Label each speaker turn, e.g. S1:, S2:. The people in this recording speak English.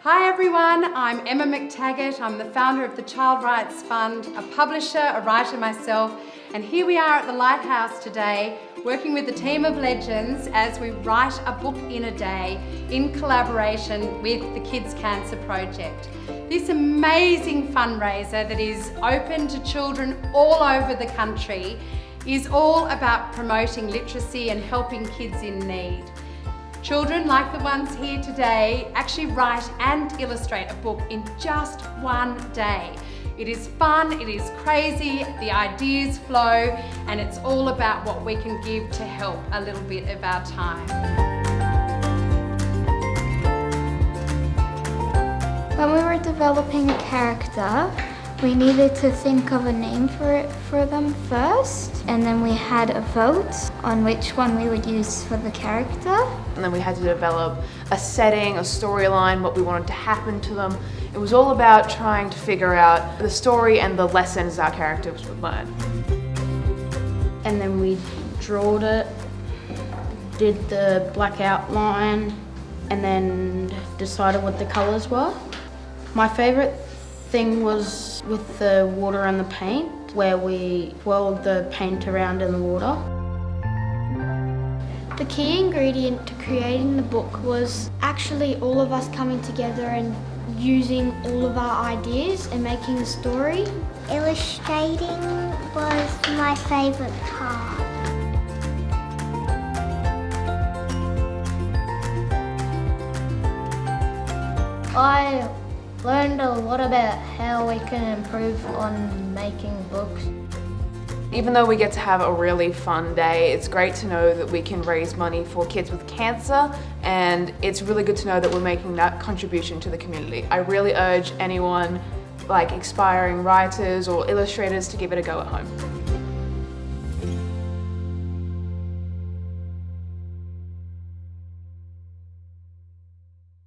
S1: Hi everyone, I'm Emma Mactaggart. I'm the founder of the Child Rights Fund, a publisher, a writer myself, and here we are at the Lighthouse today working with a team of legends as we write a book in a day in collaboration with the Kids Cancer Project. This amazing fundraiser that is open to children all over the country is all about promoting literacy and helping kids in need. Children like the ones here today actually write and illustrate a book in just one day. It is fun, it is crazy, the ideas flow, and it's all about what we can give to help a little bit of our time.
S2: When we were developing a character, we needed to think of a name for them first, and then we had a vote on which one we would use for the character.
S3: And then we had to develop a setting, a storyline, what we wanted to happen to them. It was all about trying to figure out the story and the lessons our characters would learn.
S4: And then we drawed it, did the black outline, and then decided what the colours were. My favourite thing was with the water and the paint, where we whirled the paint around in the water.
S2: The key ingredient to creating the book was actually all of us coming together and using all of our ideas and making the story.
S5: Illustrating was my favourite part.
S4: I learned a lot about how we can improve on making books.
S3: Even though we get to have a really fun day, it's great to know that we can raise money for kids with cancer, and it's really good to know that we're making that contribution to the community. I really urge anyone like aspiring writers or illustrators to give it a go at home.